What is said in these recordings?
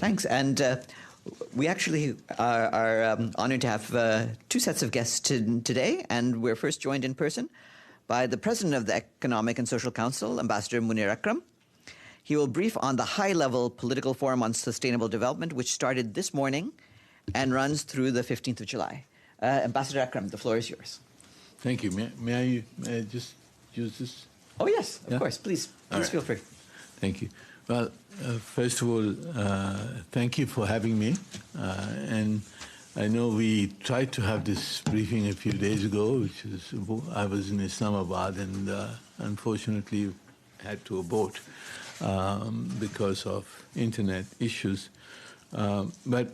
Thanks. And we actually are honored to have two sets of guests today, and we're first joined in person by the President of the Economic and Social Council, Ambassador Munir Akram. He will brief on the high-level political forum on sustainable development, which started this morning and runs through the 15th of July. Ambassador Akram, the floor is yours. Thank you. May I just use this? Oh, yes, of course. Please feel free. Thank you. Well, first of all, thank you for having me. And I know we tried to have this briefing a few days ago, which is, I was in Islamabad and unfortunately had to abort because of internet issues. But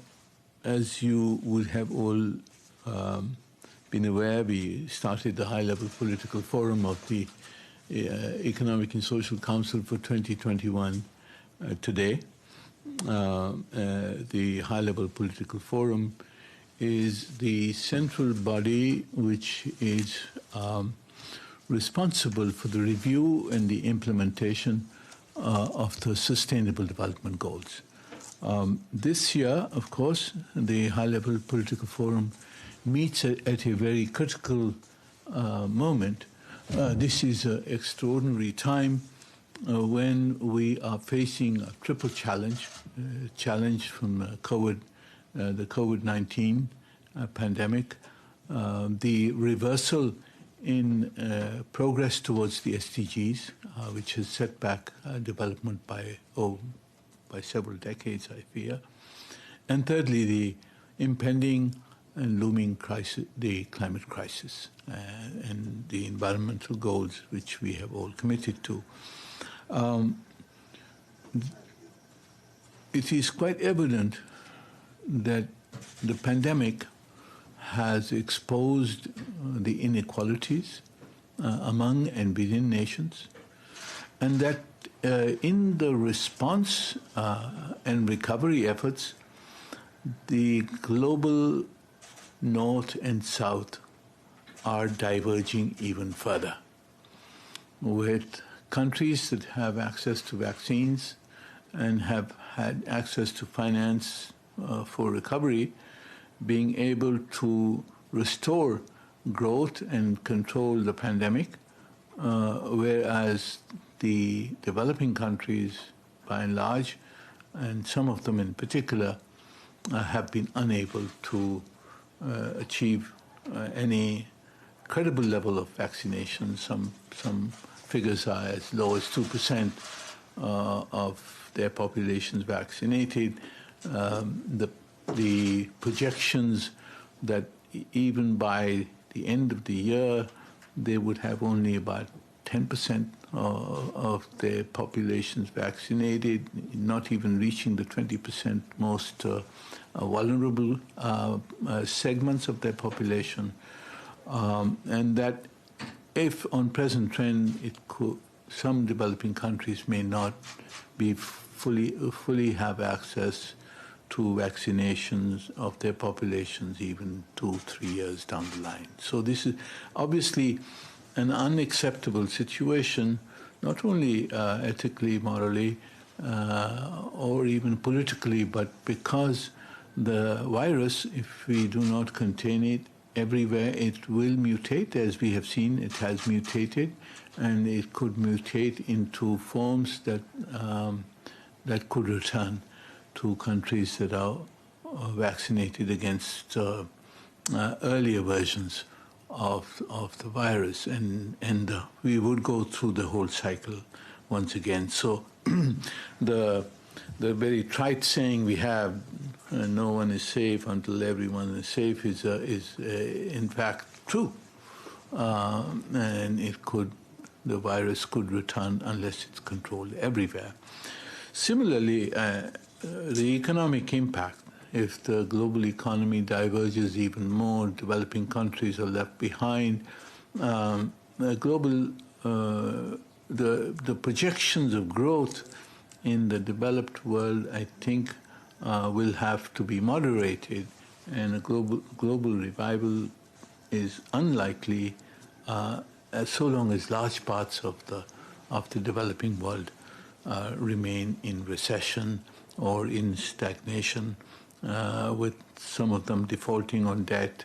as you would have all been aware, we started the high-level political forum of the Economic and Social Council for 2021 today. The high-level political forum is the central body which is responsible for the review and the implementation of the Sustainable Development Goals. This year, of course, the high-level political forum meets at a very critical moment. This is an extraordinary time when we are facing a triple challenge, from the COVID-19 pandemic, the reversal in progress towards the SDGs, which has set back development by several decades, I fear, and thirdly, the impending and looming crisis, the climate crisis, and the environmental goals which we have all committed to. It is quite evident that the pandemic has exposed the inequalities among and within nations, and that in the response and recovery efforts, the global North and South are diverging even further, with countries that have access to vaccines and have had access to finance for recovery being able to restore growth and control the pandemic, whereas the developing countries, by and large, and some of them in particular, have been unable to achieve any credible level of vaccination. Some figures are as low as 2% of their populations vaccinated. The projections that even by the end of the year, they would have only about 10% of their populations vaccinated, not even reaching the 20% most vulnerable segments of their population, and that if on present trend, some developing countries may not be fully have access to vaccinations of their populations even 2-3 years down the line. So this is obviously an unacceptable situation, not only ethically, morally, or even politically, but because the virus, if we do not contain it everywhere, it will mutate. As we have seen, it has mutated, and it could mutate into forms that could return to countries that are vaccinated against earlier versions of the virus, and we would go through the whole cycle once again. So the very trite saying we have, no one is safe until everyone is safe, is in fact true, and the virus could return unless it's controlled everywhere. Similarly, the economic impact, if the global economy diverges even more, developing countries are left behind. The projections of growth in the developed world, I think, will have to be moderated, and a global revival is unlikely so long as large parts of the developing world remain in recession or in stagnation, with some of them defaulting on debt,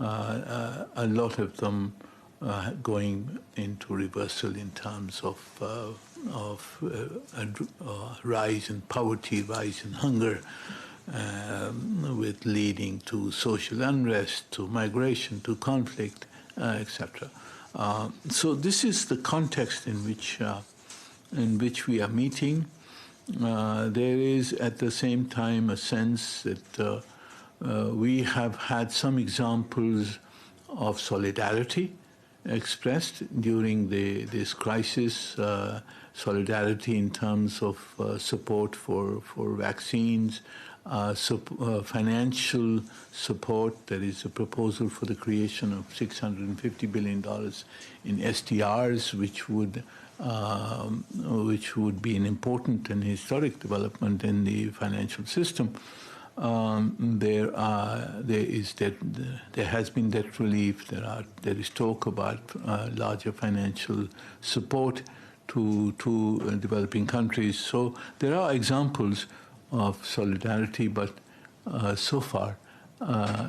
a lot of them going into reversal in terms of rise in poverty, rise in hunger, with leading to social unrest, to migration, to conflict, etc. So this is the context in which we are meeting. There is at the same time a sense that we have had some examples of solidarity expressed during this crisis, solidarity in terms of support for vaccines, financial support. There is a proposal for the creation of $650 billion in SDRs, which would be an important and historic development in the financial system. There has been debt relief. There is talk about larger financial support to developing countries. So there are examples of solidarity, but so far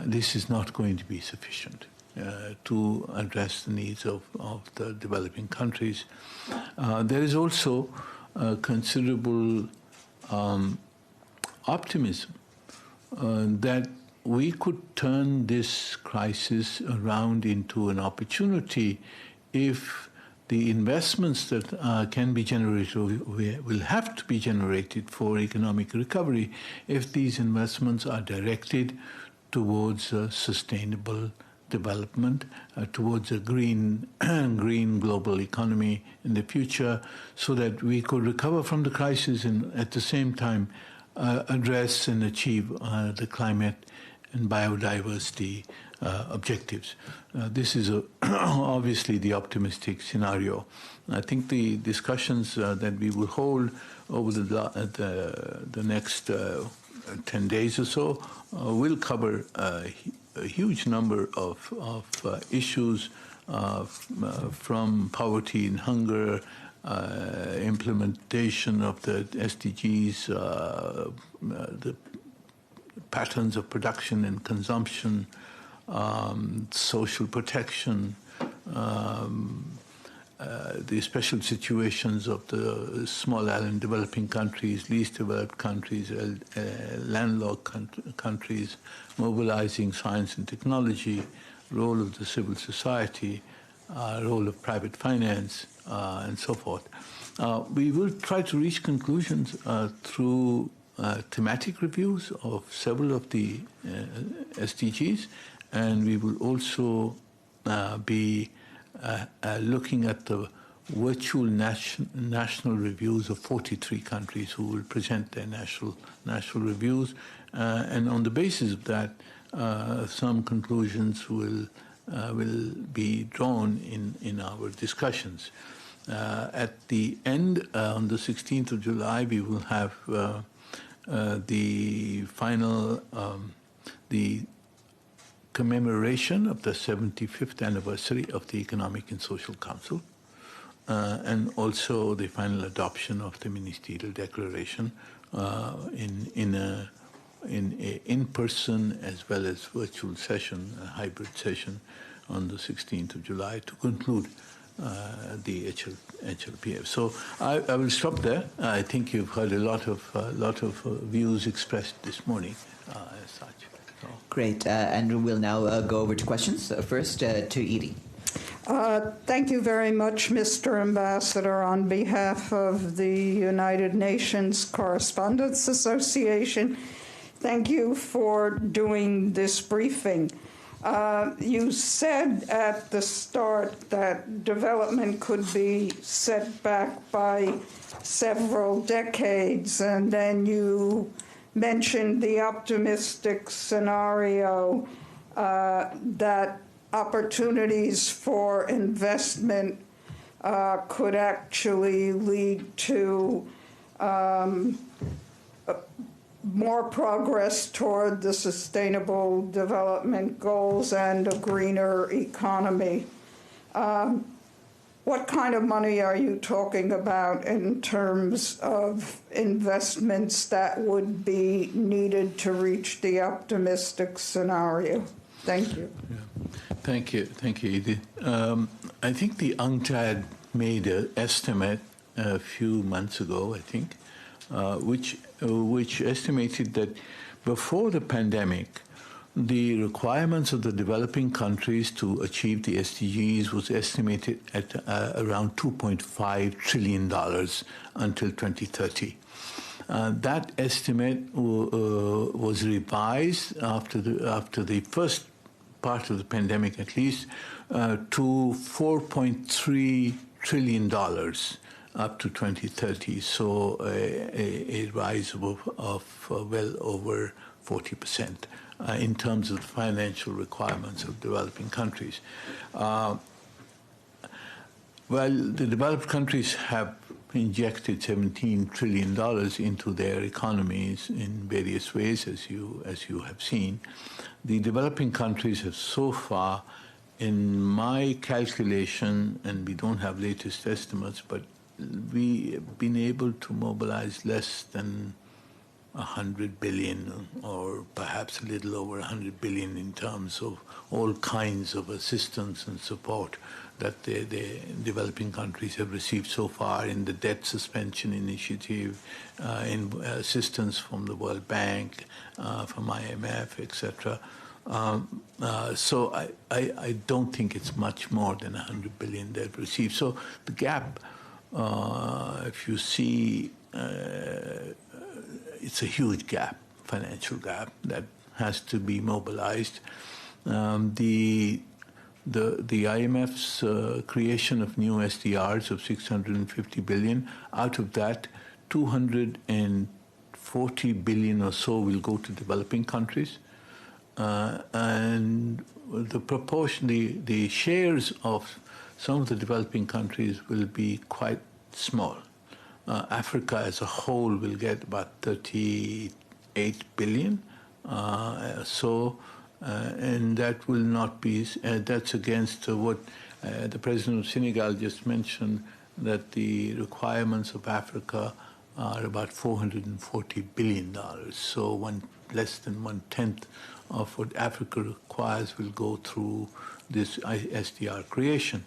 this is not going to be sufficient to address the needs of the developing countries. There is also considerable optimism that we could turn this crisis around into an opportunity if the investments that can be generated, will have to be generated for economic recovery, if these investments are directed towards a sustainable development, towards a green global economy in the future, so that we could recover from the crisis and at the same time address and achieve the climate and biodiversity objectives. This is obviously the optimistic scenario. I think the discussions that we will hold over the next 10 days or so will cover a huge number of issues, from poverty and hunger, implementation of the SDGs, the patterns of production and consumption, social protection, the special situations of the small island developing countries, least developed countries, landlocked countries, mobilizing science and technology, role of the civil society, role of private finance, and so forth. We will try to reach conclusions through thematic reviews of several of the SDGs, and we will also be looking at the virtual national reviews of 43 countries who will present their national reviews, and on the basis of that, some conclusions will be drawn in our discussions. At the end, on the 16th of July, we will have the final, the commemoration of the 75th anniversary of the Economic and Social Council, and also the final adoption of the Ministerial Declaration in a in-person as well as virtual session, a hybrid session on the 16th of July to conclude the HLPF. So I will stop there. I think you've heard a lot of views expressed this morning as such. So. Great, and we'll now go over to questions. First, to Edie. Thank you very much, Mr. Ambassador. On behalf of the United Nations Correspondents Association, thank you for doing this briefing. You said at the start that development could be set back by several decades, and then you mentioned the optimistic scenario that opportunities for investment could actually lead to more progress toward the Sustainable Development Goals and a greener economy. what kind of money are you talking about in terms of investments that would be needed to reach the optimistic scenario? Thank you. Yeah. Thank you, Edith. I think the UNCTAD made an estimate a few months ago, I think, which estimated that before the pandemic, the requirements of the developing countries to achieve the SDGs was estimated at around $2.5 trillion until 2030. That estimate was revised after the first part of the pandemic, at least, to $4.3 trillion up to 2030. So a rise of well over 40%. In terms of the financial requirements of developing countries. Well, the developed countries have injected $17 trillion into their economies in various ways, as you have seen. The developing countries have so far, in my calculation, and we don't have latest estimates, but we have been able to mobilize less than 100 billion, or perhaps a little over 100 billion in terms of all kinds of assistance and support that the developing countries have received so far in the debt suspension initiative, in assistance from the World Bank, from IMF, etc. So I don't think it's much more than 100 billion they've received. So the gap, if you see, it's a huge gap, financial gap, that has to be mobilized. The IMF's creation of new SDRs of 650 billion, out of that, 240 billion or so will go to developing countries. And the proportion, the shares of some of the developing countries will be quite small. Africa as a whole will get about 38 billion. And that will not be, that's against what the President of Senegal just mentioned, that the requirements of Africa are about $440 billion. So less than 1/10 of what Africa requires will go through this SDR creation.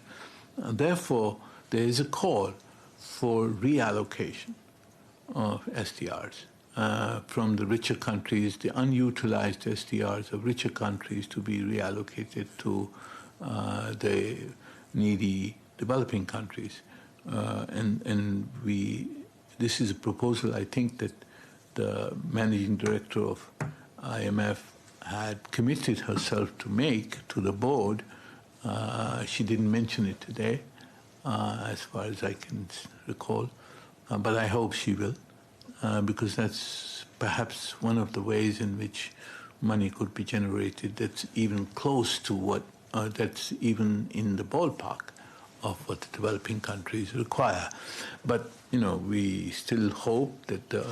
Therefore, there is a call for reallocation of SDRs from the richer countries, the unutilized SDRs of richer countries, to be reallocated to the needy developing countries. This is a proposal, I think, that the managing director of IMF had committed herself to make to the board. She didn't mention it today, as far as I can recall, but I hope she will, because that's perhaps one of the ways in which money could be generated that's even close to what, that's even in the ballpark of what the developing countries require. But, we still hope that the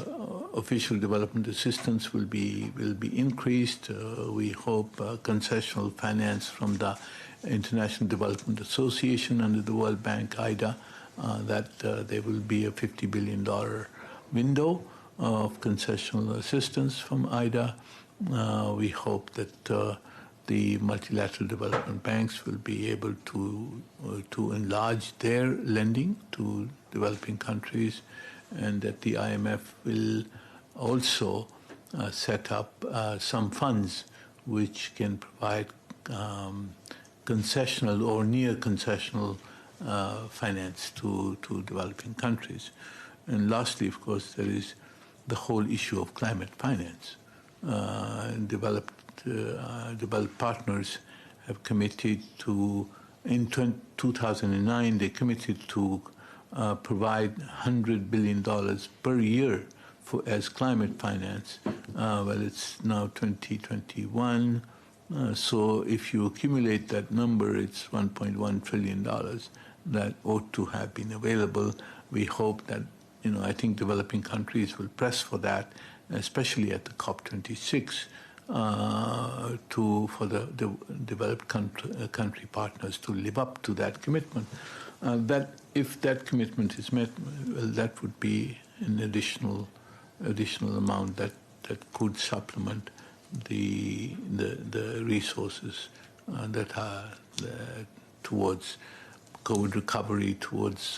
official development assistance will be increased. We hope concessional finance from the International Development Association under the World Bank, IDA, that there will be a $50 billion window of concessional assistance from IDA. We hope that the multilateral development banks will be able to enlarge their lending to developing countries, and that the IMF will also set up some funds which can provide concessional or near concessional finance to developing countries. And lastly, of course, there is the whole issue of climate finance. Developed partners have committed to, in 2009, they committed to provide $100 billion per year as climate finance. Well, it's now 2021. So if you accumulate that number, it's $1.1 trillion that ought to have been available. We hope that, I think developing countries will press for that, especially at the COP26, for the developed country partners to live up to that commitment. That if that commitment is met, well, that would be an additional amount that could supplement the resources that are towards COVID recovery, towards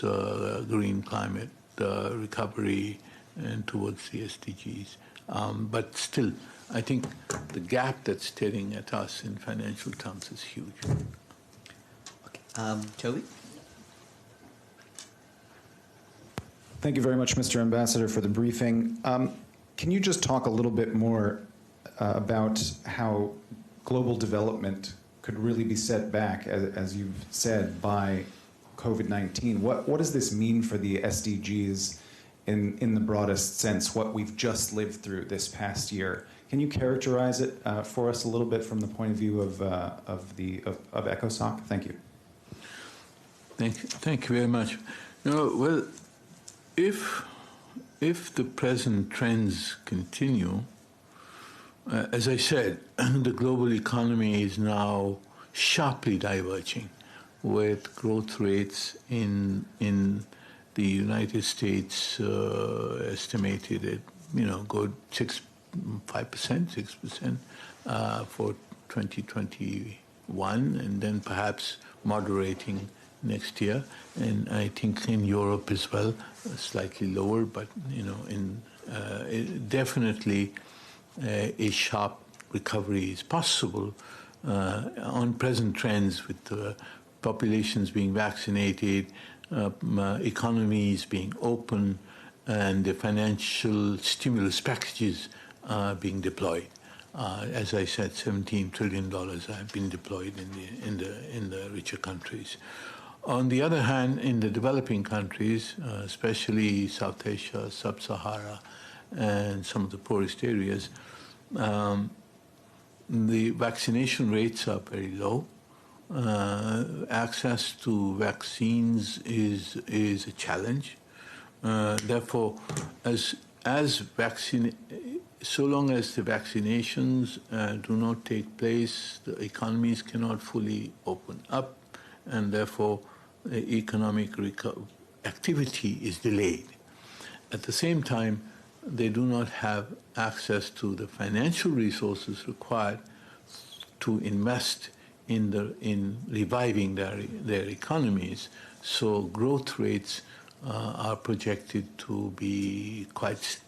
green climate recovery, and towards the SDGs. But still, I think the gap that's staring at us in financial terms is huge. Okay. Toby? Thank you very much, Mr. Ambassador, for the briefing. Can you just talk a little bit more about how global development could really be set back, as you've said, by COVID-19? What does this mean for the SDGs in the broadest sense, what we've just lived through this past year? Can you characterize it for us a little bit from the point of view of ECOSOC? Thank you. Thank you very much. Well, if the present trends continue, as I said, the global economy is now sharply diverging, with growth rates in the United States estimated at good 6% for 2021, and then perhaps moderating next year. And I think in Europe as well, slightly lower, but definitely a sharp recovery is possible on present trends, with populations being vaccinated, economies being open, and the financial stimulus packages being deployed. As I said, $17 trillion have been deployed in the richer countries. On the other hand, in the developing countries, especially South Asia, Sub-Sahara, and some of the poorest areas, the vaccination rates are very low. Access to vaccines is a challenge. Therefore, so long as the vaccinations do not take place, the economies cannot fully open up, and therefore economic activity is delayed. At the same time, they do not have access to the financial resources required to invest in reviving their economies. So growth rates are projected to be quite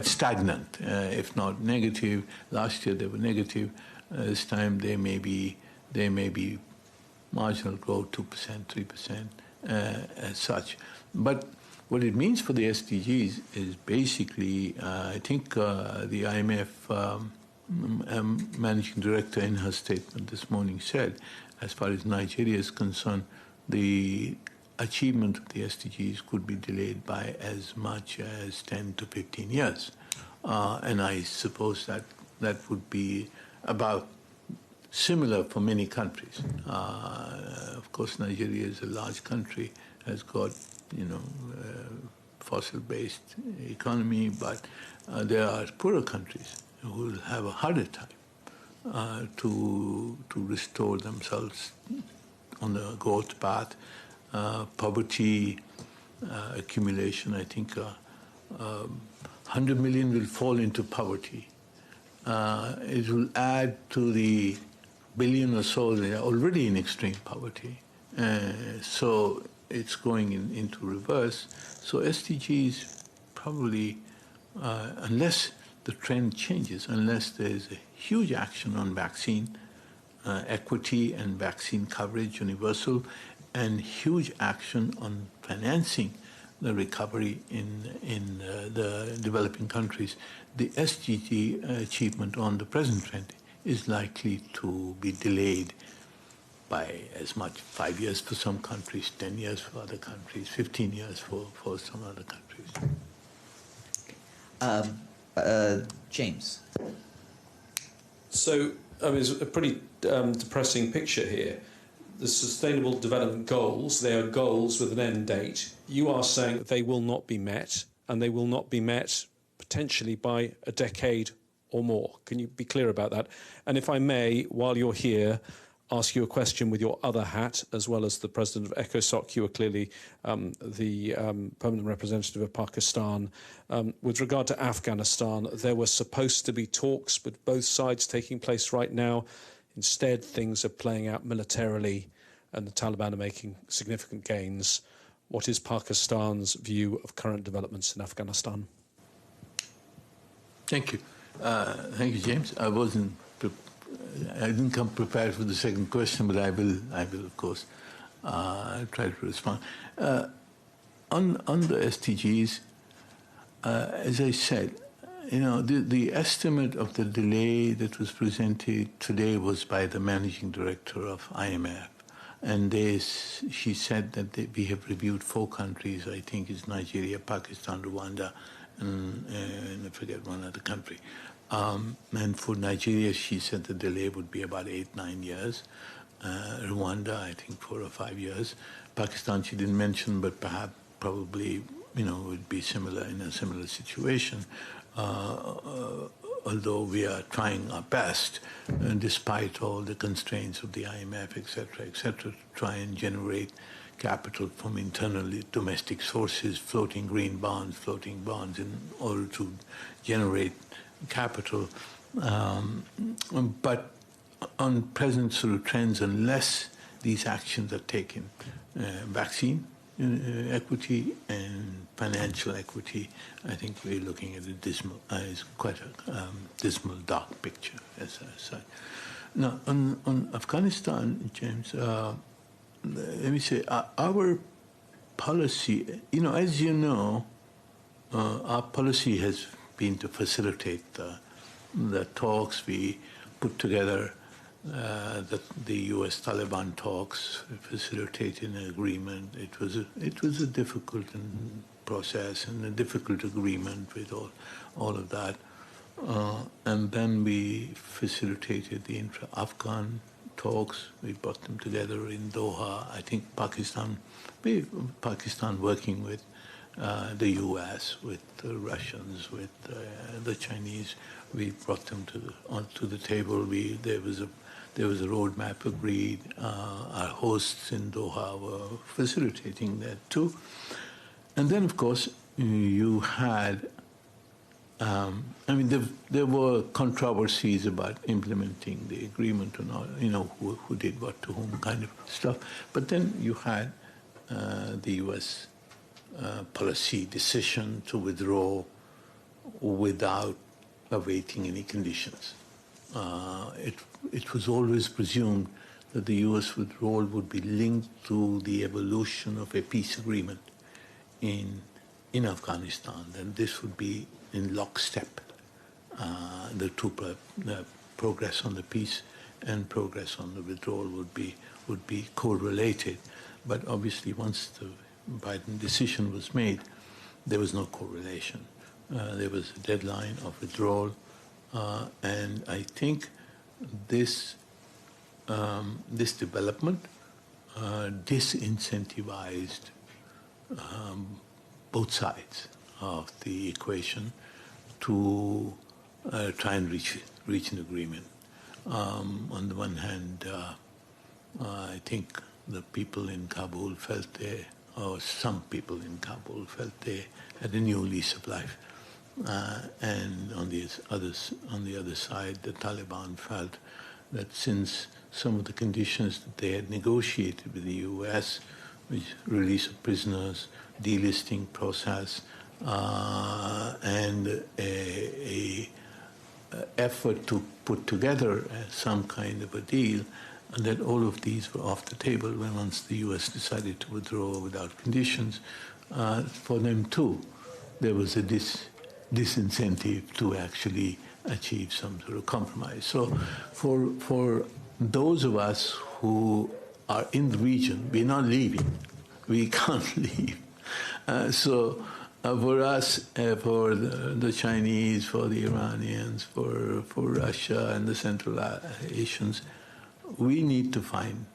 stagnant, if not negative. Last year they were negative. This time they may be marginal growth, 2%, 3%, as such. But what it means for the SDGs is basically, I think the IMF managing director in her statement this morning said, as far as Nigeria is concerned, the achievement of the SDGs could be delayed by as much as 10 to 15 years. And I suppose that would be about similar for many countries. Of course, Nigeria is a large country, has got, fossil-based economy, but there are poorer countries who will have a harder time to restore themselves on the growth path. Poverty accumulation, I think 100 million will fall into poverty. It will add to the billion or so that are already in extreme poverty. So it's going into reverse. So SDGs probably, unless the trend changes, unless there is a huge action on vaccine equity and vaccine coverage, universal, and huge action on financing the recovery in the developing countries, the SDG achievement on the present trend is likely to be delayed by as much 5 years for some countries, 10 years for other countries, 15 years for some other countries. James. So, it's a pretty depressing picture here. The Sustainable Development Goals, they are goals with an end date. You are saying that they will not be met, and they will not be met potentially by a decade or more. Can you be clear about that? And if I may, while you're here, ask you a question with your other hat, as well as the president of ECOSOC. You are clearly the permanent representative of Pakistan. With regard to Afghanistan, there were supposed to be talks with both sides taking place right now. Instead, things are playing out militarily, and the Taliban are making significant gains. What is Pakistan's view of current developments in Afghanistan? Thank you. Thank you, James. I didn't come prepared for the second question, but I will of course, try to respond. On the SDGs, as I said, the estimate of the delay that was presented today was by the managing director of IMF. And she said that we have reviewed 4 countries, I think it's Nigeria, Pakistan, Rwanda, and I forget one other country. And for Nigeria, she said the delay would be about 8-9 years. Rwanda, I think 4 or 5 years. Pakistan, she didn't mention, but probably, would be similar in a similar situation. Although we are trying our best, despite all the constraints of the IMF, et cetera, to try and generate capital from internally domestic sources, floating green bonds, floating bonds, in order to generate capital. But on present sort of trends, unless these actions are taken, vaccine equity and financial equity, I think we're looking at a dismal, it's quite a dismal, dark picture as such. Now, on Afghanistan, James, let me say, our policy, as you know, our policy has been to facilitate the talks. We put together the U.S. Taliban talks, facilitating an agreement. It was a difficult process and a difficult agreement with all of that. And then we facilitated the intra-Afghan talks. We brought them together in Doha. I think Pakistan working with the U.S., with the Russians, with the Chinese, we brought them onto the table. There was a roadmap agreed. Our hosts in Doha were facilitating that too. And then, of course, you had, there were controversies about implementing the agreement or not, who did what to whom kind of stuff. But then you had the U.S. Policy decision to withdraw without awaiting any conditions. It was always presumed that the U.S. withdrawal would be linked to the evolution of a peace agreement in Afghanistan, and this would be in lockstep. The progress on the peace and progress on the withdrawal would be correlated. But obviously, once the Biden decision was made, there was no correlation. There was a deadline of withdrawal, and I think this development disincentivized both sides of the equation to try and reach an agreement. On the one hand, I think the people in Kabul felt some people in Kabul felt they had a new lease of life. And on the other side, the Taliban felt that since some of the conditions that they had negotiated with the U.S., which release of prisoners, delisting process, and a effort to put together some kind of a deal, and that all of these were off the table when once the U.S. decided to withdraw without conditions. For them too, there was a disincentive to actually achieve some sort of compromise. So for those of us who are in the region, we're not leaving. We can't leave. So for us, for the Chinese, for the Iranians, for Russia and the Central Asians, we need to find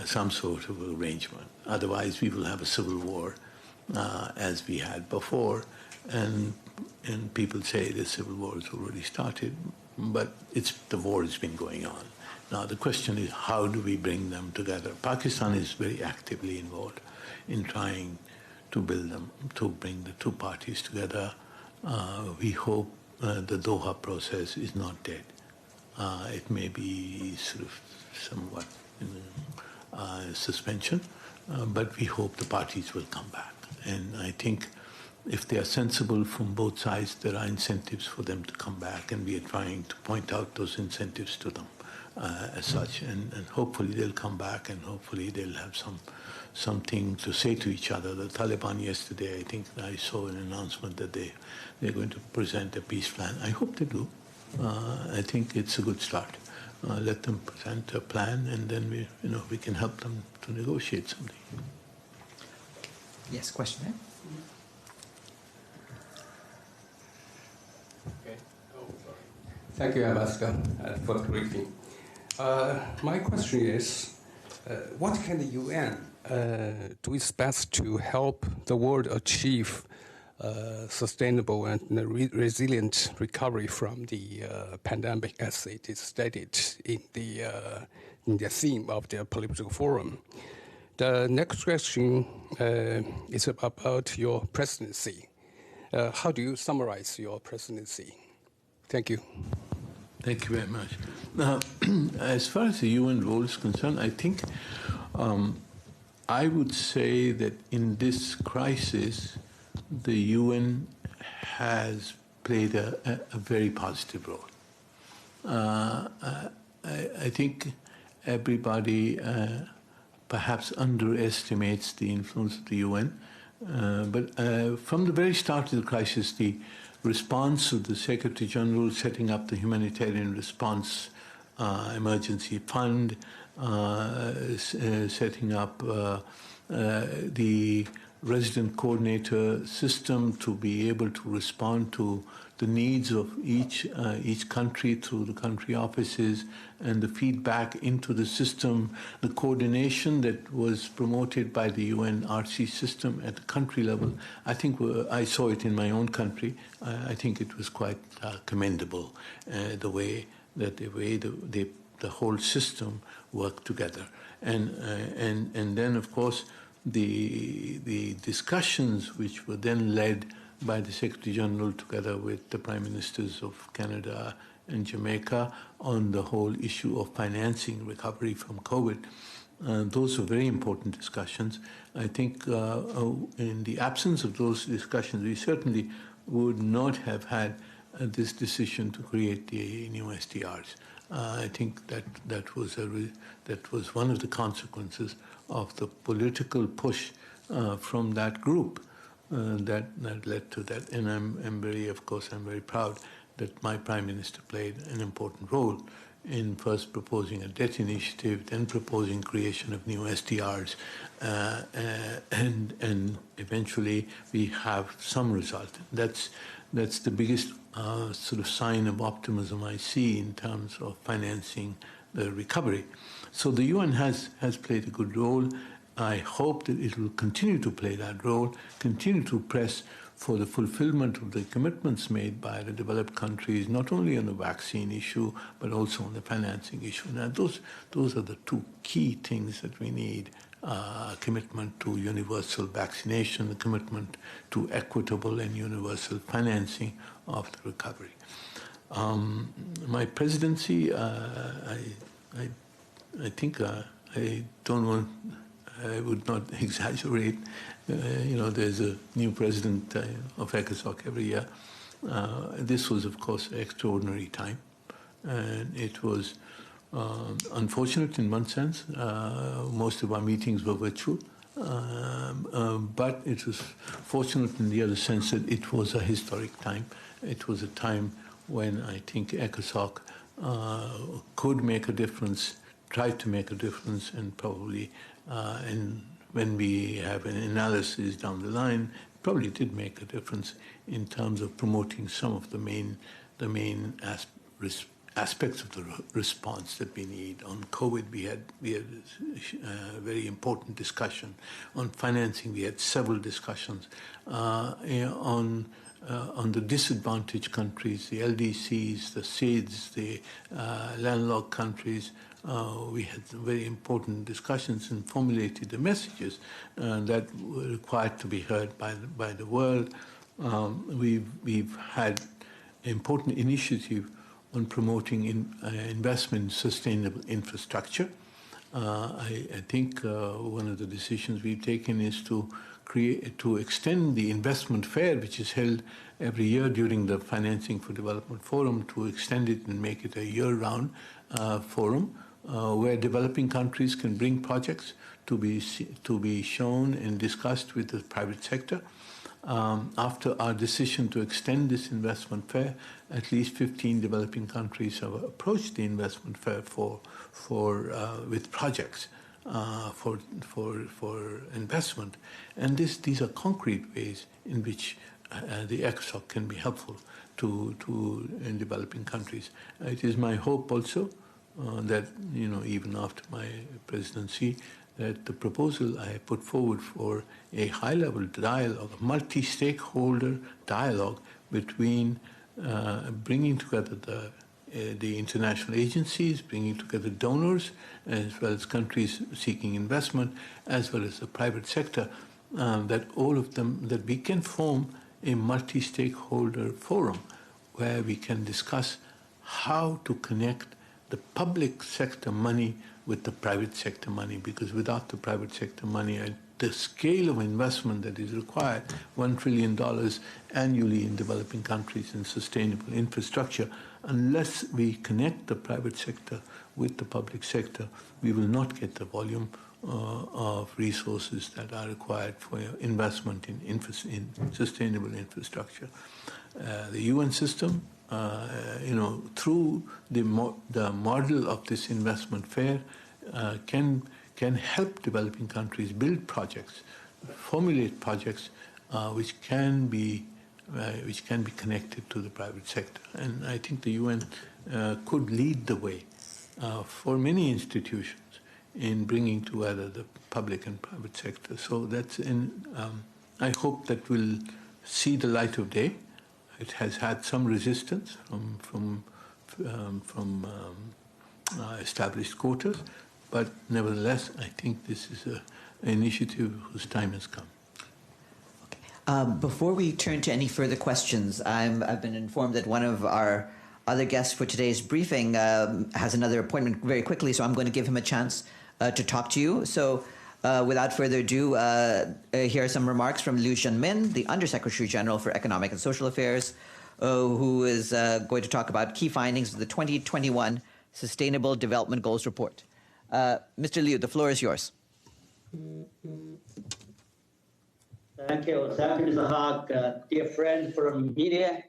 some sort of arrangement. Otherwise, we will have a civil war as we had before. And and people say the civil war has already started, but the war has been going on. Now the question is, how do we bring them together? Pakistan is very actively involved in trying to bring the two parties together. We hope the Doha process is not dead. It may be sort of somewhat in suspension, but we hope the parties will come back. And I think if they are sensible from both sides, there are incentives for them to come back, and we are trying to point out those incentives to them as such. And hopefully they'll come back, and hopefully they'll have something to say to each other. The Taliban yesterday, I think I saw an announcement that they're going to present a peace plan. I hope they do. I think it's a good start. Let them present a plan, and then we can help them to negotiate something. Yes, question there? Okay. Oh, sorry. Thank you, Ambassador, for the briefing. My question is, what can the UN do its best to help the world achieve sustainable and resilient recovery from the pandemic, as it is stated in the theme of the political forum? The next question is about your presidency. How do you summarize your presidency? Thank you. Thank you very much. Now, as far as the UN role is concerned, I think I would say that in this crisis, the UN has played a very positive role. I think everybody perhaps underestimates the influence of the UN, but from the very start of the crisis, the response of the Secretary General setting up the humanitarian response emergency fund, setting up the resident coordinator system to be able to respond to the needs of each country through the country offices, and the feedback into the system, the coordination that was promoted by the UNRC system at the country level. I think I saw it in my own country. I think it was quite commendable, the way the whole system worked together, and then of course the discussions which were then led by the Secretary General together with the Prime Ministers of Canada and Jamaica on the whole issue of financing recovery from COVID. Those were very important discussions. I think in the absence of those discussions, we certainly would not have had this decision to create the new SDRs. I think that was one of the consequences of the political push from that group that led to that. And I'm very proud that my Prime Minister played an important role in first proposing a debt initiative, then proposing creation of new SDRs, and eventually we have some result. That's the biggest sort of sign of optimism I see in terms of financing the recovery. So the UN has played a good role. I hope that it will continue to play that role, continue to press for the fulfillment of the commitments made by the developed countries, not only on the vaccine issue, but also on the financing issue. Now, those are the two key things that we need: a commitment to universal vaccination, a commitment to equitable and universal financing of the recovery. My presidency, I think I would not exaggerate. There's a new president of ECOSOC every year. This was, of course, an extraordinary time. And it was unfortunate in one sense. Most of our meetings were virtual. But it was fortunate in the other sense that it was a historic time. It was a time when I think ECOSOC could make a difference, tried to make a difference, and probably, and when we have an analysis down the line, probably did make a difference in terms of promoting some of the main aspects of the response that we need. On COVID, we had a very important discussion. On financing, we had several discussions. On on the disadvantaged countries, the LDCs, the SIDS, the landlocked countries. We had very important discussions and formulated the messages that were required to be heard by the world. We've had important initiative on promoting investment in sustainable infrastructure. I think one of the decisions we've taken is to extend the investment fair, which is held every year during the Financing for Development Forum, to extend it and make it a year-round forum where developing countries can bring projects to be shown and discussed with the private sector. After our decision to extend this investment fair, at least 15 developing countries have approached the investment fair with projects for investment, and these are concrete ways in which the ECOSOC can be helpful in developing countries. It is my hope also that even after my presidency, that the proposal I put forward for a high-level dialogue, a multi-stakeholder dialogue between bringing together the international agencies, bringing together donors, as well as countries seeking investment, as well as the private sector, that all of them, that we can form a multi-stakeholder forum where we can discuss how to connect the public sector money with the private sector money, because without the private sector money, at the scale of investment that is required, $1 trillion annually in developing countries in sustainable infrastructure, unless we connect the private sector with the public sector, we will not get the volume of resources that are required for investment in sustainable infrastructure. The UN system, through the model of this investment fair, can help developing countries build projects, formulate projects which can be connected to the private sector. And I think the UN could lead the way for many institutions in bringing together the public and private sector. So I hope that will see the light of day. It has had some resistance from established quarters, but nevertheless, I think this is an initiative whose time has come. Before we turn to any further questions, I've been informed that one of our other guests for today's briefing has another appointment very quickly, so I'm going to give him a chance to talk to you. So without further ado, here are some remarks from Liu Zhenmin, the Undersecretary General for Economic and Social Affairs, who is going to talk about key findings of the 2021 Sustainable Development Goals Report. Mr. Liu, the floor is yours. Thank you. Thank you, Mr. Haag, dear friend from media,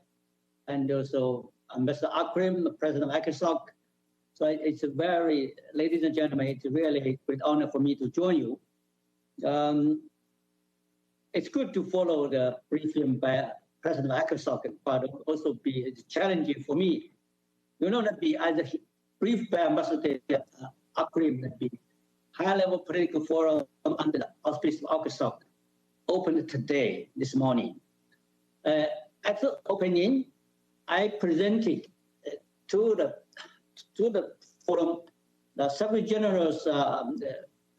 and also Mr. Akram, the President of ECOSOC. So it's ladies and gentlemen, it's really a great honor for me to join you. It's good to follow the briefing by President of ECOSOC, but also it's challenging for me. Not be either briefed by Ambassador Akram, that be high-level political forum under the auspices of ECOSOC, opened today, this morning. At the opening, I presented to the forum the Secretary General's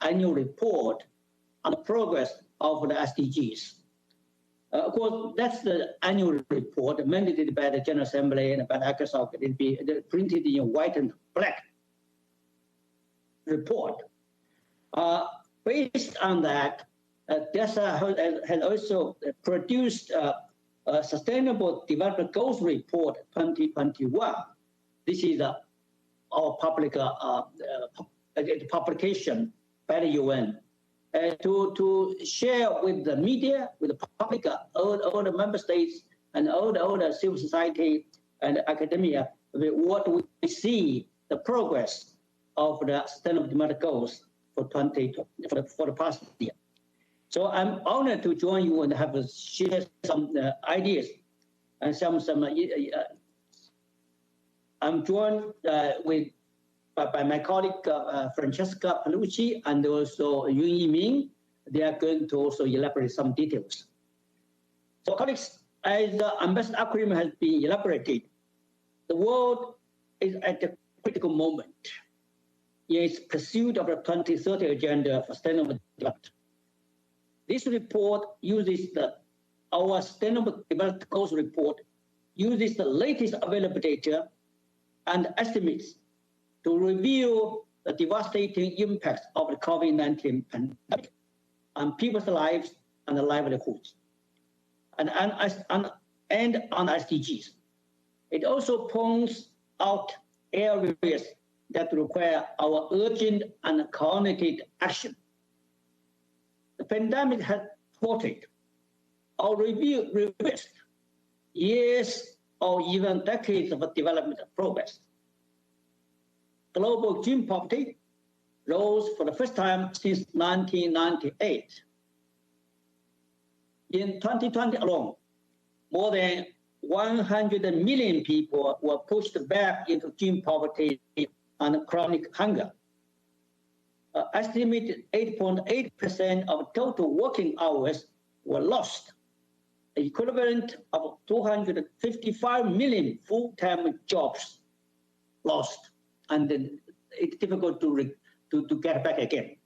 annual report on the progress of the SDGs. Of course, that's the annual report mandated by the General Assembly and by the ECOSOC. It'll be printed in white and black report. Based on that, DESA has also produced a Sustainable Development Goals Report 2021. This is our public publication by the UN to share with the media, with the public, all the member states, and all the civil society and academia, what we see the progress of the Sustainable Development Goals for the past year. So I'm honored to join you and have share some ideas and some. I'm joined by my colleague Francesca Perucci and also Yongyi. They are going to also elaborate some details. So colleagues, as Ambassador Akram has been elaborated, the world is at a critical moment in its pursuit of the 2030 Agenda for Sustainable Development. This report uses our Sustainable Development Goals report uses the latest available data and estimates to reveal the devastating impacts of the COVID-19 pandemic on people's lives and their livelihoods, and on SDGs. It also points out areas that require our urgent and coordinated action. The pandemic has thwarted or reversed years or even decades of development progress. Global extreme poverty rose for the first time since 1998. In 2020 alone, more than 100 million people were pushed back into extreme poverty and chronic hunger. Estimated 8.8% of total working hours were lost, equivalent of 255 million full-time jobs lost, and it's difficult to get back again.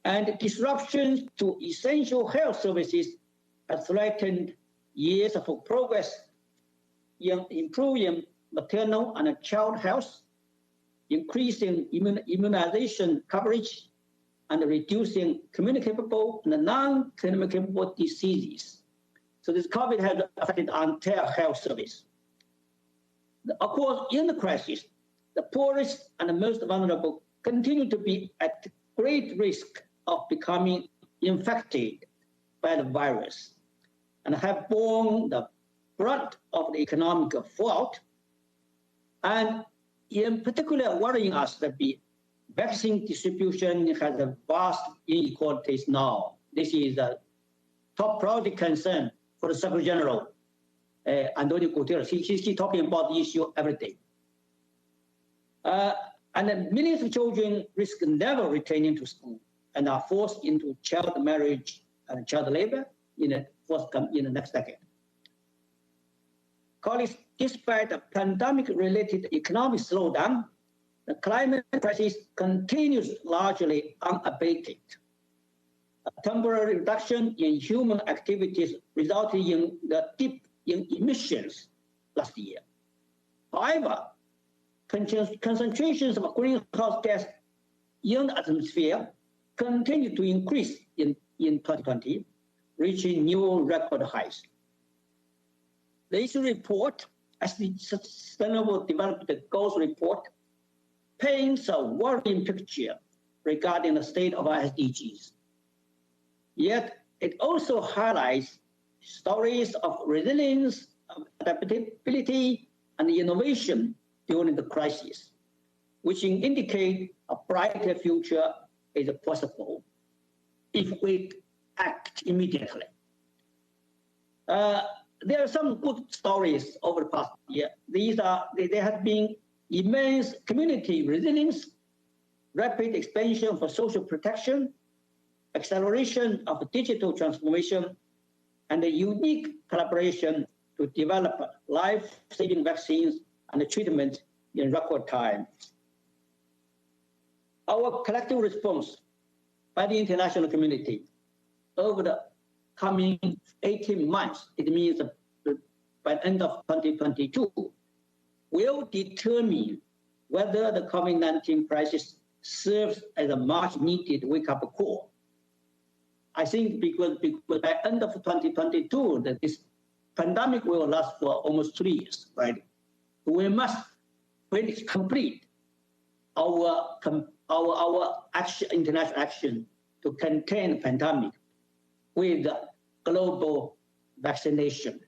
And disruptions to essential health services have threatened years of progress in improving maternal and child health, increasing immunization coverage, and reducing communicable and non-communicable diseases. So this COVID has affected the entire health service. Of course, in the crisis, the poorest and the most vulnerable continue to be at great risk of becoming infected by the virus and have borne the brunt of the economic fallout. And in particular, worrying us that the vaccine distribution has a vast inequalities now. This is a top priority concern for the Secretary General, Antonio Guterres. He's talking about the issue every day. And then millions of children risk never returning to school and are forced into child marriage and child labor in the next decade. Colleagues, despite the pandemic-related economic slowdown, the climate crisis continues largely unabated. A temporary reduction in human activities resulted in the dip in emissions last year. However, concentrations of greenhouse gas in the atmosphere continue to increase in 2020, reaching new record highs. The issue report, as the Sustainable Development Goals report, paints a worrying picture regarding the state of our SDGs. Yet it also highlights stories of resilience, of adaptability, and innovation during the crisis, which indicate a brighter future is possible if we act immediately. There are some good stories over the past year. There have been immense community resilience, rapid expansion for social protection, acceleration of digital transformation, and a unique collaboration to develop life-saving vaccines and treatment in record time. Our collective response by the international community over the coming 18 months, it means by the end of 2022, will determine whether the COVID-19 crisis serves as a much-needed wake-up call. I think because by the end of 2022, that this pandemic will last for almost 3 years, right? We must, when it's complete, our action, international action to contain the pandemic with global vaccination.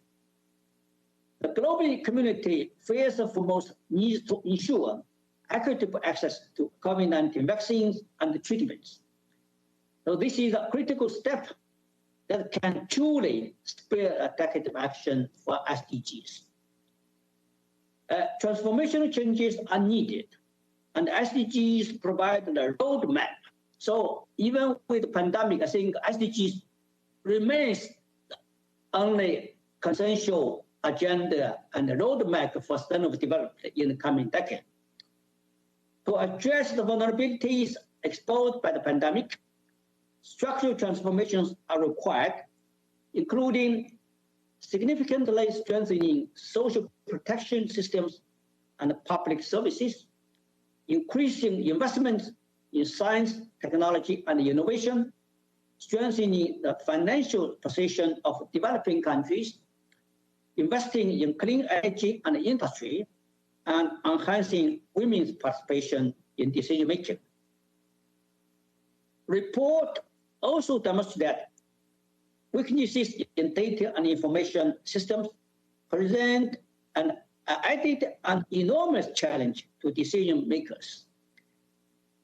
The global community first and foremost needs to ensure equitable access to COVID-19 vaccines and treatments. So this is a critical step that can truly spur a decade of action for SDGs. Transformational changes are needed, and SDGs provide the roadmap. So even with the pandemic, I think SDGs remains the only consensual agenda and roadmap for sustainable development in the coming decade. To address the vulnerabilities exposed by the pandemic, structural transformations are required, including significantly strengthening social protection systems and public services, increasing investment in science, technology, and innovation, strengthening the financial position of developing countries, investing in clean energy and industry, and enhancing women's participation in decision-making. Report also demonstrates that weaknesses in data and information systems present an added and enormous challenge to decision makers.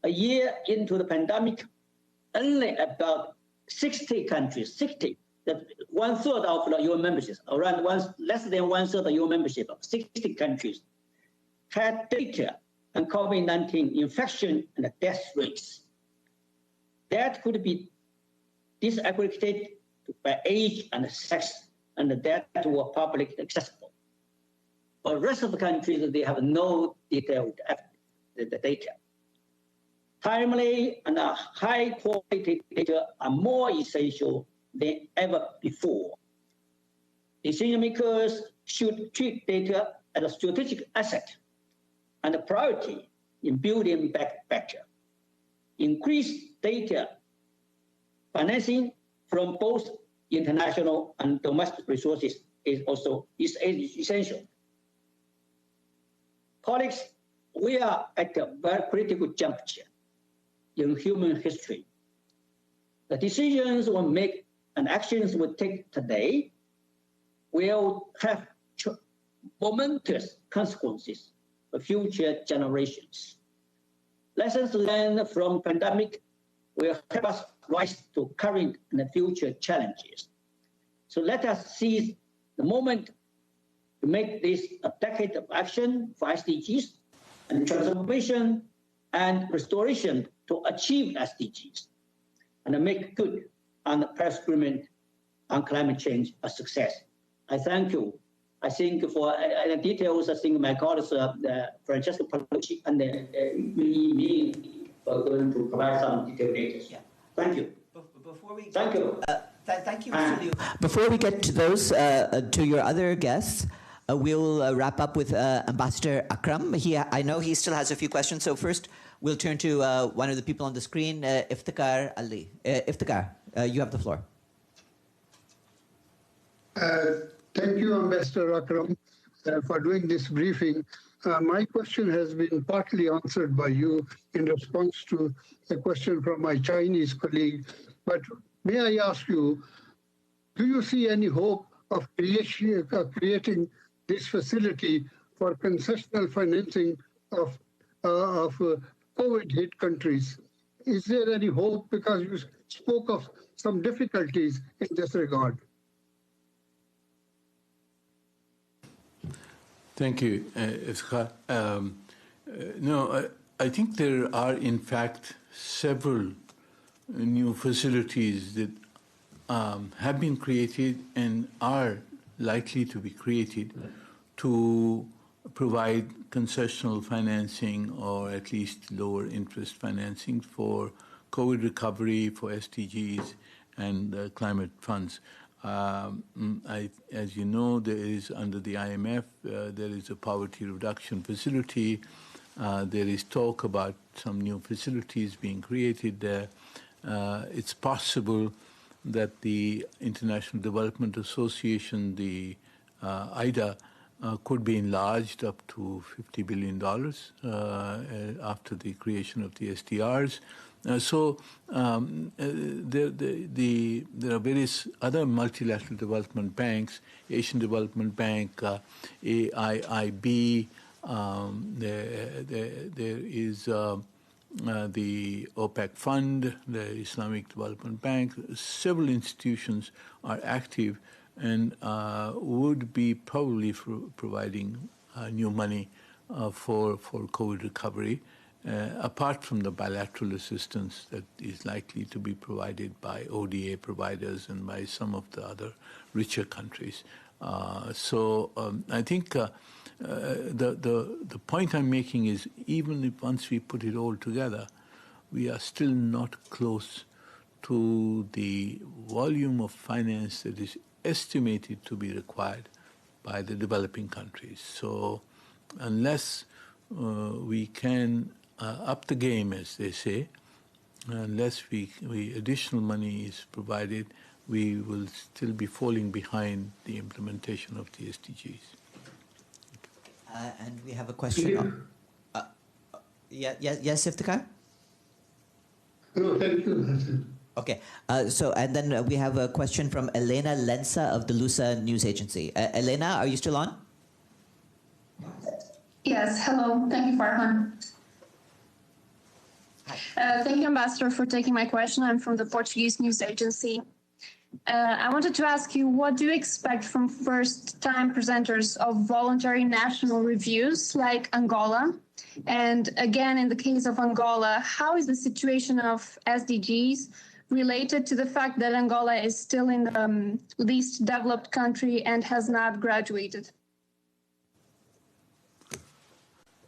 A year into the pandemic, only about 60 countries, 60, that 1/3 of the UN membership, around less than 1/3 of UN membership of 60 countries, had data on COVID-19 infection and death rates. That could be disaggregated by age and sex, and that were publicly accessible. For the rest of the countries, they have no detailed data. Timely and high quality data are more essential than ever before. Decision makers should treat data as a strategic asset and a priority in building back better. Increased data financing from both international and domestic resources is also essential. Colleagues, we are at a very critical juncture in human history. The decisions we make and actions we take today will have momentous consequences for future generations. Lessons learned from pandemic will help us rise to current and future challenges. So let us seize the moment to make this a decade of action for SDGs and transformation and restoration to achieve SDGs and make good on the Paris Agreement on climate change a success. I thank you. I think for details, I think my colleagues, Francesca, Perucci, and me are going to provide some detailed data. Yeah. Thank you. Thank you. Thank you, Mr. Liu. Before we get to those, to your other guests, we'll wrap up with Ambassador Akram. I know he still has a few questions, so first we'll turn to one of the people on the screen, Iftikhar Ali. Iftikhar, you have the floor. Thank you, Ambassador Akram, for doing this briefing. My question has been partly answered by you in response to a question from my Chinese colleague. But may I ask you, do you see any hope of creating this facility for concessional financing of COVID-hit countries? Is there any hope? Because you spoke of some difficulties in this regard. Thank you, Iftikhar. No, I think there are, in fact, several new facilities that have been created and are likely to be created to provide concessional financing or at least lower interest financing for COVID recovery, for SDGs, and climate funds. As you know, there is, under the IMF, there is a poverty reduction facility. There is talk about some new facilities being created there. It's possible that the International Development Association, the IDA, could be enlarged up to $50 billion after the creation of the SDRs. So there are various other multilateral development banks, Asian Development Bank, AIIB, there is the OPEC Fund, the Islamic Development Bank. Several institutions are active and would be probably providing new money for COVID recovery. Apart from the bilateral assistance that is likely to be provided by ODA providers and by some of the other richer countries. I think the point I'm making is, even if once we put it all together, we are still not close to the volume of finance that is estimated to be required by the developing countries. So unless we can up the game, as they say, unless we additional money is provided, we will still be falling behind the implementation of the SDGs. And we have a question. Yes, Iftikhar? No, thank you. Okay, and then we have a question from Elena Lensa of the Lusa News Agency. Elena, are you still on? Yes, hello. Thank you, Farhan. Thank you, Ambassador, for taking my question. I'm from the Portuguese News Agency. I wanted to ask you, what do you expect from first-time presenters of voluntary national reviews like Angola? And again, in the case of Angola, how is the situation of SDGs related to the fact that Angola is still in the least developed country and has not graduated?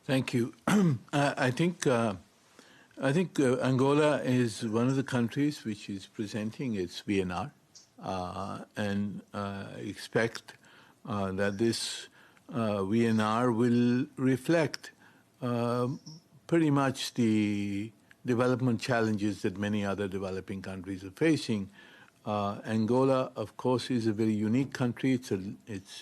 Thank you. I think Angola is one of the countries which is presenting its VNR, and expect that this VNR will reflect pretty much the development challenges that many other developing countries are facing. Angola, of course, is a very unique country. It's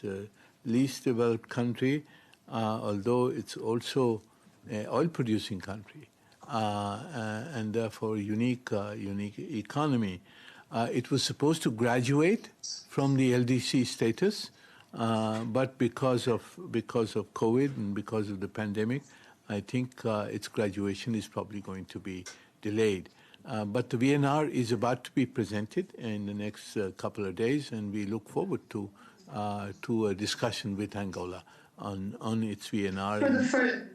a least developed country, although it's also an oil-producing country, and therefore unique economy. It was supposed to graduate from the LDC status, but because of COVID and because of the pandemic, I think its graduation is probably going to be delayed. But the VNR is about to be presented in the next couple of days, and we look forward to a discussion with Angola on its VNR.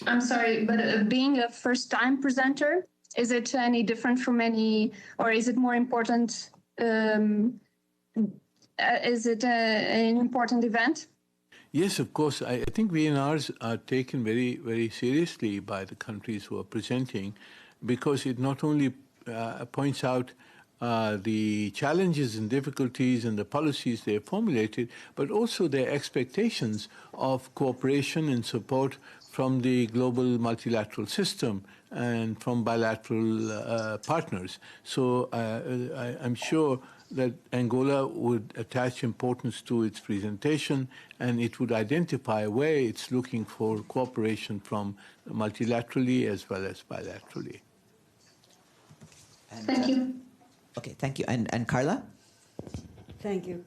I'm sorry, but being a first-time presenter, is it any different from any, or is it more important? Is it an important event? Yes, of course. I think VNRs are taken very, very seriously by the countries who are presenting, because it not only points out the challenges and difficulties and the policies they have formulated, but also their expectations of cooperation and support from the global multilateral system and from bilateral partners. So I'm sure that Angola would attach importance to its presentation, and it would identify where it's looking for cooperation from multilaterally as well as bilaterally. And, thank you. Okay, thank you. And Carla? Thank you.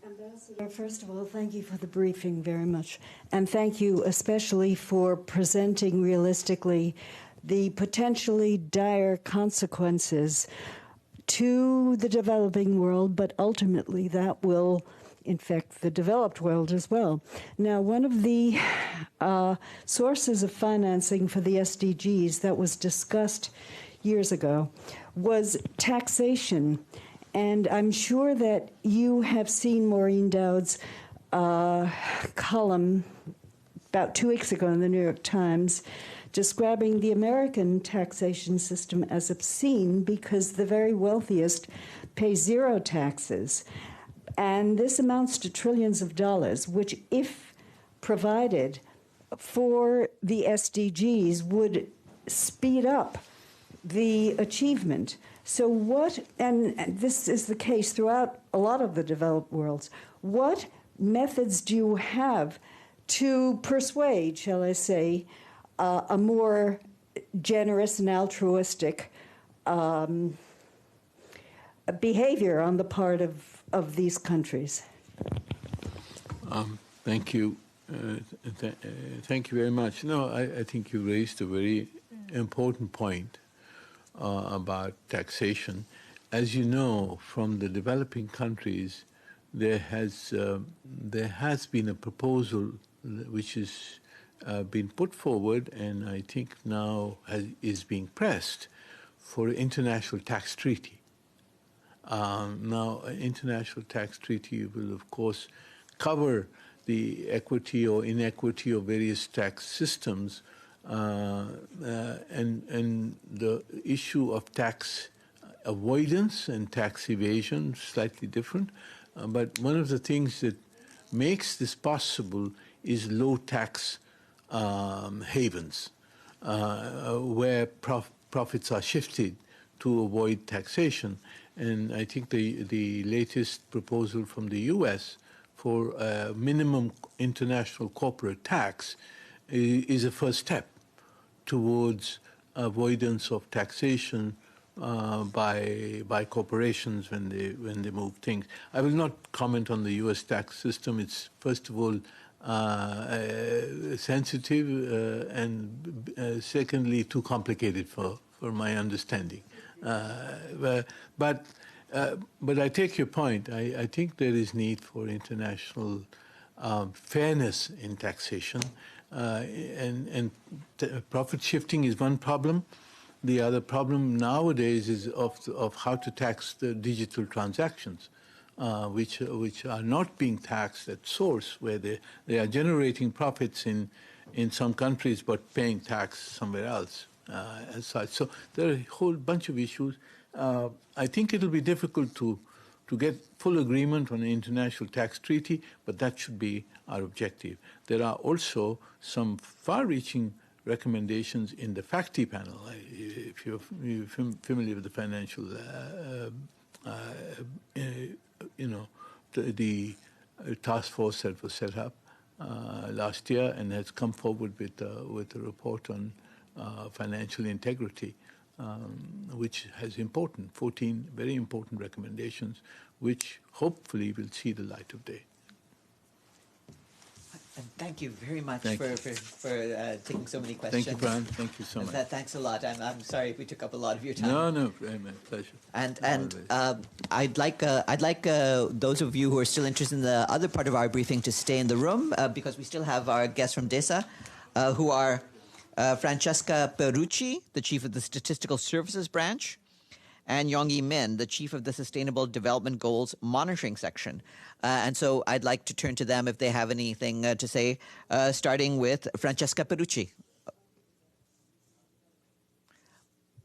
Ambassador, first of all, thank you for the briefing very much. And thank you especially for presenting realistically the potentially dire consequences to the developing world, but ultimately that will infect the developed world as well. Now, one of the sources of financing for the SDGs that was discussed years ago was taxation. And I'm sure that you have seen Maureen Dowd's column about 2 weeks ago in the New York Times describing the American taxation system as obscene because the very wealthiest pay zero taxes. And this amounts to trillions of dollars, which, if provided for the SDGs, would speed up the achievement. So what, and this is the case throughout a lot of the developed worlds, what methods do you have to persuade, shall I say, a more generous and altruistic behavior on the part of these countries? Thank you. Thank you very much. No, I think you raised a very important point about taxation. As you know, from the developing countries, there has been a proposal which has been put forward, and I think now is being pressed for an international tax treaty. Now, an international tax treaty will, of course, cover the equity or inequity of various tax systems, and the issue of tax avoidance and tax evasion, slightly different. But one of the things that makes this possible is low tax havens, where profits are shifted to avoid taxation. And I think the latest proposal from the U.S. for a minimum international corporate tax is a first step towards avoidance of taxation by corporations when they move things. I will not comment on the U.S. tax system. It's first of all sensitive and secondly too complicated for my understanding. But I take your point. I think there is need for international fairness in taxation, and profit shifting is one problem. The other problem nowadays is of how to tax the digital transactions, which are not being taxed at source, where they are generating profits in some countries but paying tax somewhere else as such. So there are a whole bunch of issues. I think it will be difficult to get full agreement on an international tax treaty, but that should be our objective. There are also some far-reaching recommendations in the FACTI panel. If you're familiar with the financial, the task force that was set up last year and has come forward with a report on financial integrity, which has 14 very important recommendations, which hopefully will see the light of day. And thank you very much for taking so many questions. Thank you, Brian. Thank you so much. Thanks a lot. I'm sorry if we took up a lot of your time. No, my pleasure. And I'd like those of you who are still interested in the other part of our briefing to stay in the room because we still have our guests from DESA, who are Francesca Perucci, the chief of the Statistical Services Branch, and Yongyi Min, the chief of the Sustainable Development Goals Monitoring Section. And so I'd like to turn to them if they have anything to say, starting with Francesca Perucci.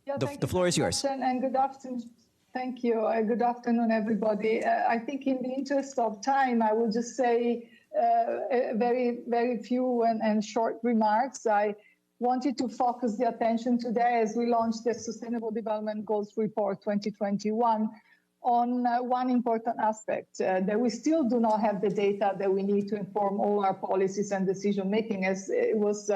Yeah, the floor is yours. And good afternoon. Thank you. Good afternoon, everybody. I think in the interest of time, I will just say very, very few and short remarks. I wanted to focus the attention today as we launch the Sustainable Development Goals Report 2021 on one important aspect, that we still do not have the data that we need to inform all our policies and decision-making, as it was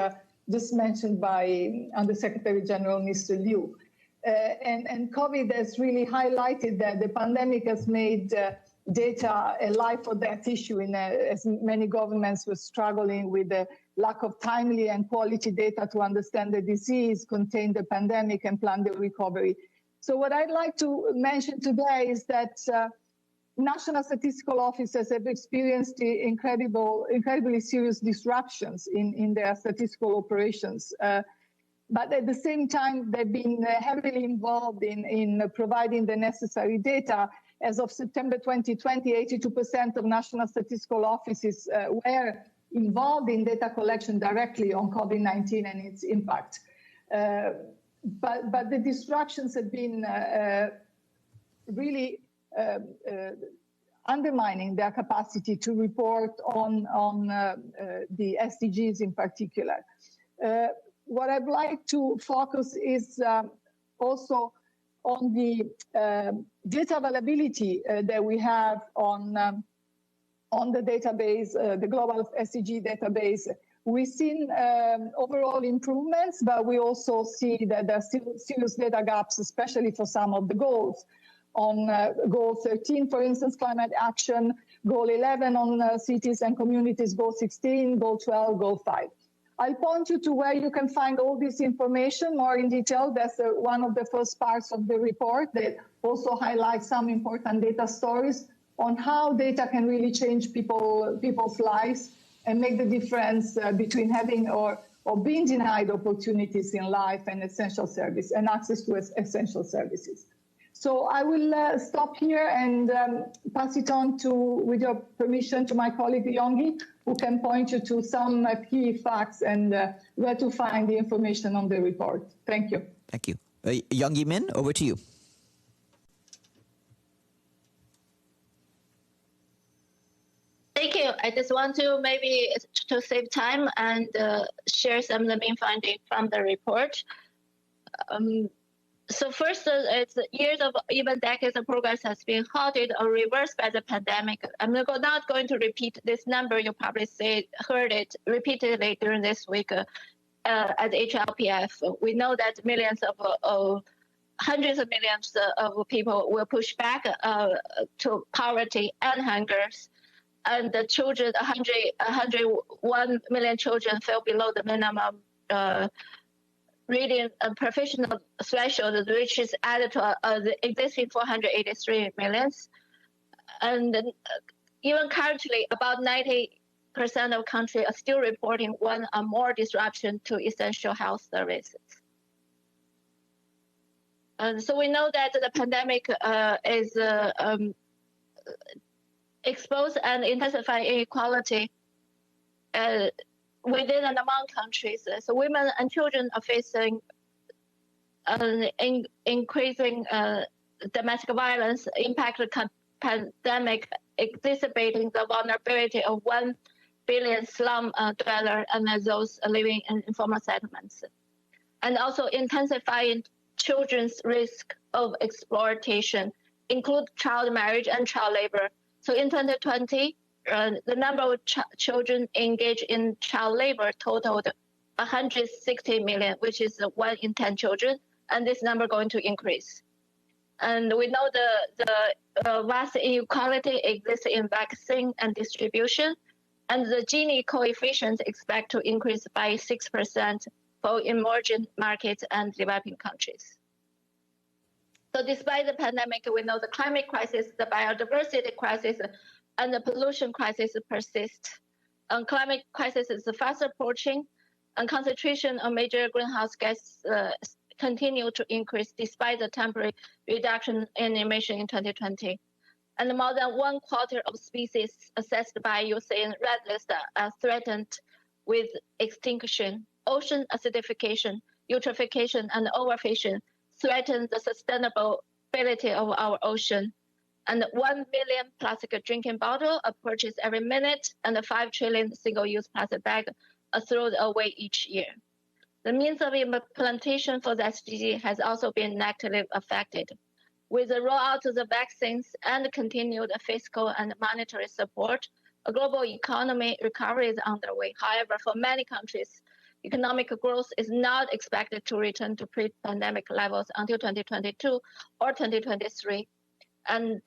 just mentioned by Undersecretary General Mr. Liu. And COVID has really highlighted that the pandemic has made data a life or death issue as many governments were struggling with the lack of timely and quality data to understand the disease, contain the pandemic, and plan the recovery. So what I'd like to mention today is that national statistical offices have experienced incredibly serious disruptions in their statistical operations. But at the same time, they've been heavily involved in providing the necessary data. As of September 2020, 82% of national statistical offices were involved in data collection directly on COVID-19 and its impact. But the distractions have been really undermining their capacity to report on the SDGs in particular. What I'd like to focus is also on the data availability that we have on the database, the global SDG database. We've seen overall improvements, but we also see that there are still serious data gaps, especially for some of the goals. On Goal 13, for instance, climate action, Goal 11 on cities and communities, Goal 16, Goal 12, Goal 5. I'll point you to where you can find all this information more in detail. That's one of the first parts of the report that also highlights some important data stories on how data can really change people's lives and make the difference between having or being denied opportunities in life and essential service and access to essential services. So I will stop here and pass it on to, with your permission, to my colleague Yongyi, who can point you to some key facts and where to find the information on the report. Thank you. Thank you. Yongyi Min, over to you. Thank you. I just want to maybe to save time and share some of the main findings from the report. So first, it's years of even decades of progress has been halted or reversed by the pandemic. I'm not going to repeat this number. You probably heard it repeatedly during this week at HLPF. We know that millions of hundreds of millions of people will push back to poverty and hungers. And the children, 101 million children fell below the minimum reading and professional threshold, which is added to the existing 483 million. And even currently, about 90% of countries are still reporting one or more disruption to essential health services. And so we know that the pandemic is expose and intensify inequality within and among countries. So women and children are facing increasing domestic violence, impact of pandemic exacerbating the vulnerability of 1 billion slum dwellers and those living in informal settlements, and also intensifying children's risk of exploitation, include child marriage and child labor. So in 2020, the number of children engaged in child labor totaled 160 million, which is 1 in 10 children, and this number going to increase. And we know the vast inequality exists in vaccine and distribution, and the Gini coefficient expect to increase by 6% for emerging markets and developing countries. So despite the pandemic, we know the climate crisis, the biodiversity crisis, and the pollution crisis persist. And climate crisis is fast approaching, and concentration of major greenhouse gas continue to increase despite the temporary reduction in emission in 2020. And more than 1/4 of species assessed by UCN Red List are threatened with extinction. Ocean acidification, eutrophication, and overfishing threaten the sustainability of our ocean. And 1 million plastic drinking bottles are purchased every minute, and 5 trillion single-use plastic bags are thrown away each year. The means of implementation for the SDG has also been negatively affected. With the rollout of the vaccines and continued fiscal and monetary support, a global economy recovery is underway. However, for many countries, economic growth is not expected to return to pre-pandemic levels until 2022 or 2023. And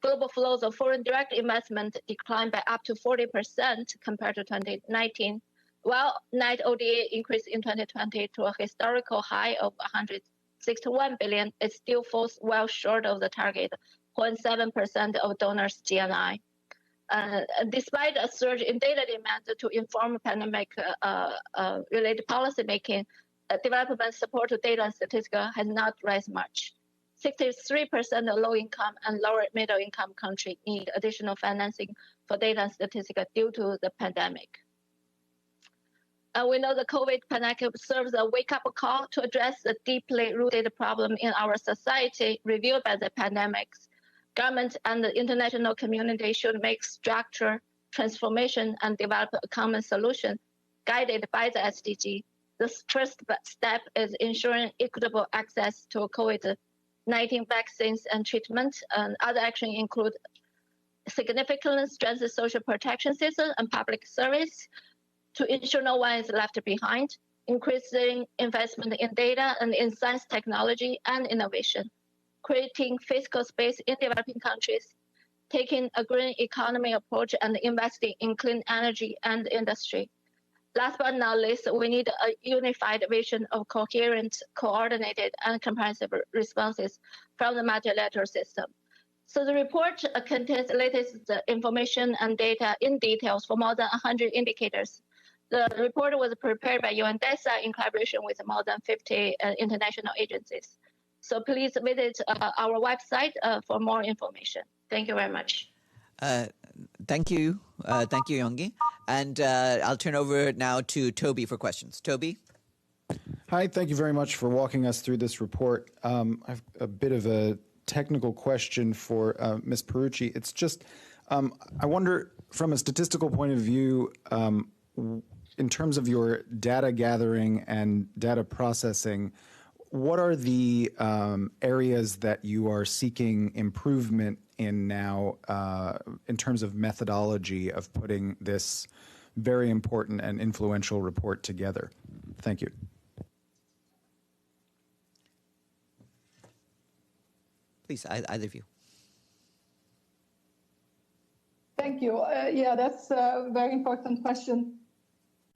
global flows of foreign direct investment declined by up to 40% compared to 2019, while net ODA increased in 2020 to a historical high of 161 billion. It still falls well short of the target, 0.7% of donors' GNI. Despite a surge in data demand to inform pandemic-related policy making, development support to data and statistical has not risen much. 63% of low-income and lower middle-income countries need additional financing for data and statistics due to the pandemic. We know the COVID pandemic serves a wake-up call to address the deeply rooted problem in our society revealed by the pandemics. Government and the international community should make structural transformation and develop a common solution guided by the SDG. The first step is ensuring equitable access to COVID-19 vaccines and treatment. And other actions include significantly strengthen social protection system and public service to ensure no one is left behind, increasing investment in data and in science, technology, and innovation, creating physical space in developing countries, taking a green economy approach, and investing in clean energy and industry. Last but not least, we need a unified vision of coherent, coordinated, and comprehensive responses from the multilateral system. So the report contains the latest information and data in details for more than 100 indicators. The report was prepared by UN DESA in collaboration with more than 50 international agencies. So please visit our website for more information. Thank you very much. Thank you, Yongyi. And I'll turn over now to Toby for questions. Toby? Hi, thank you very much for walking us through this report. I've a bit of a technical question for Ms. Perucci. It's just, I wonder, from a statistical point of view, in terms of your data gathering and data processing, what are the areas that you are seeking improvement in now in terms of methodology of putting this very important and influential report together? Thank you. Please, either of you. Thank you. Yeah, that's a very important question.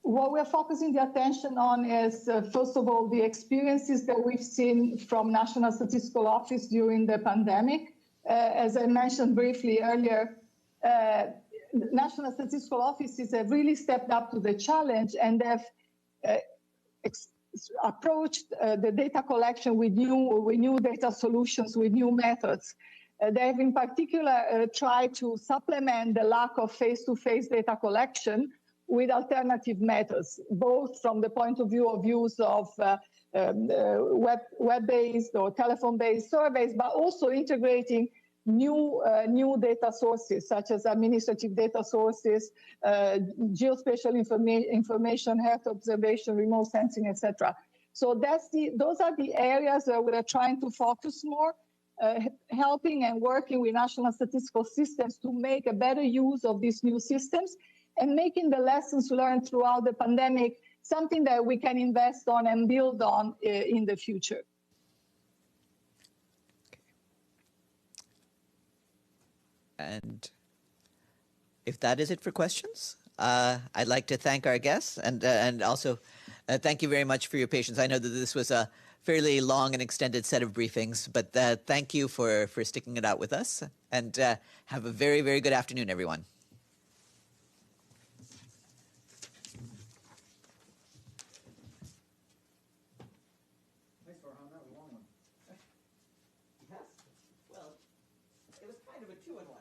What we're focusing the attention on is, first of all, the experiences that we've seen from National Statistical Office during the pandemic. As I mentioned briefly earlier, National Statistical Offices have really stepped up to the challenge and have approached the data collection with new data solutions, with new methods. They have in particular tried to supplement the lack of face-to-face data collection with alternative methods, both from the point of view of use of web-based or telephone-based surveys, but also integrating new data sources, such as administrative data sources, geospatial information, health observation, remote sensing, etc. So those are the areas where we are trying to focus more, helping and working with national statistical systems to make a better use of these new systems and making the lessons learned throughout the pandemic something that we can invest on and build on in the future. And if that is it for questions, I'd like to thank our guests and also thank you very much for your patience. I know that this was a fairly long and extended set of briefings, but thank you for sticking it out with us, and have a very, very good afternoon, everyone. Thanks, Farhan. That was a long one. Yes. Well, it was kind of a 2-in-1.